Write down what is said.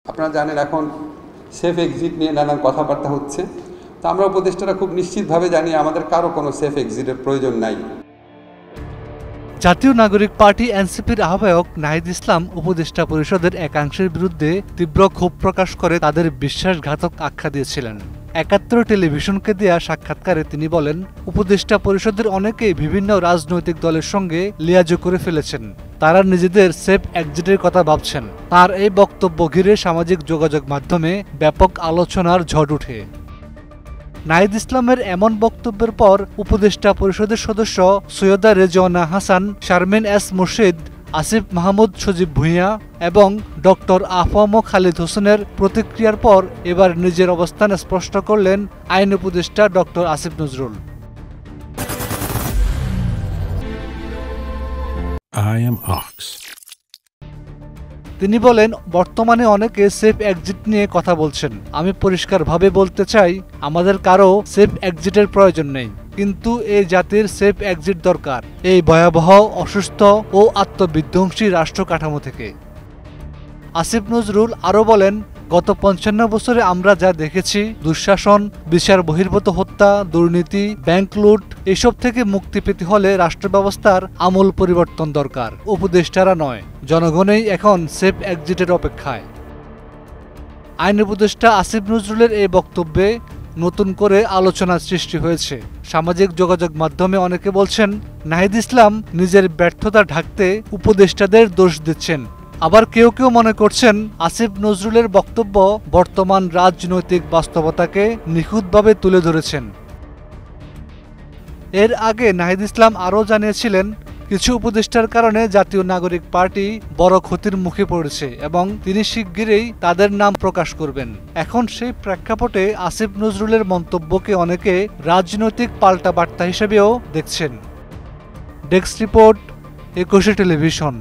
আপনারা জানেন এখন সেফ এক্সিট নিয়ে নানান কথাবার্তা হচ্ছে। তো আমরা উপদেষ্টারা খুব নিশ্চিতভাবে জানি আমাদের কারো কোনো সেফ এক্সিটের প্রয়োজন নাই। জাতীয় নাগরিক পার্টি এনসিপির আহ্বায়ক নাহিদ ইসলাম উপদেষ্টা পরিষদের একাংশের বিরুদ্ধে তীব্র ক্ষোভ প্রকাশ করে তাদের বিশ্বাসঘাতক আখ্যা দিয়েছিলেন। ৭১ টেলিভিশনকে দেয়া সাক্ষাৎকারে তিনি বলেন, উপদেষ্টা পরিষদের অনেকেই বিভিন্ন রাজনৈতিক দলের সঙ্গে লিয়াজো করে ফেলেছেন, তারা নিজেদের সেফ এক্সিটের কথা ভাবছেন। তার এই বক্তব্য ঘিরে সামাজিক যোগাযোগ মাধ্যমে ব্যাপক আলোচনার ঝড় ওঠে। নাহিদ ইসলামের এমন বক্তব্যের পর উপদেষ্টা পরিষদের সদস্য সৈয়দা রেজওয়ানা হাসান, শারমিন এস মুর্শিদ, আসিফ মাহমুদ সজীব ভূঁইয়া এবং ডক্টর আফম খালিদ হোসেনের প্রতিক্রিয়ার পর এবার নিজের অবস্থান স্পষ্ট করলেন আইন উপদেষ্টা ডক্টর আসিফ নজরুল। তিনি বলেন, বর্তমানে অনেকে সেফ এক্সিট নিয়ে কথা বলছেন। আমি পরিষ্কারভাবে বলতে চাই, আমাদের কারো সেফ এক্সিটের প্রয়োজন নেই, কিন্তু এই জাতির সেফ এক্সিট দরকার এই ভয়াবহ, অসুস্থ ও আত্মবিধ্বংসী রাষ্ট্র কাঠামো থেকে। আসিফ নজরুল আরও বলেন, গত ৫৫ বছরে আমরা যা দেখেছি, দুঃশাসন, বিচার বহির্ভূত হত্যা, দুর্নীতি, ব্যাংক লুট, এসব থেকে মুক্তি পেতে হলে রাষ্ট্র ব্যবস্থার আমূল পরিবর্তন দরকার। উপদেষ্টারা নয়, জনগণই এখন সেফ এক্সিটের অপেক্ষায়। আইন উপদেষ্টা আসিফ নজরুলের এই বক্তব্যে নতুন করে আলোচনার সৃষ্টি হয়েছে। সামাজিক যোগাযোগ মাধ্যমে অনেকে বলছেন, নাহিদ ইসলাম নিজের ব্যর্থতা ঢাকতে উপদেষ্টাদের দোষ দিচ্ছেন। আবার কেউ কেউ মনে করছেন, আসিফ নজরুলের বক্তব্য বর্তমান রাজনৈতিক বাস্তবতাকে নিখুঁতভাবে তুলে ধরেছেন। এর আগে নাহিদ ইসলাম আরও জানিয়েছিলেন, কিছু উপদেষ্টার কারণে জাতীয় নাগরিক পার্টি বড় ক্ষতির মুখে পড়েছে এবং তিনি শিগগিরই তাদের নাম প্রকাশ করবেন। এখন সেই প্রেক্ষাপটে আসিফ নজরুলের মন্তব্যকে অনেকে রাজনৈতিক পাল্টা বার্তা হিসেবেও দেখছেন। Desk report, ২১ television.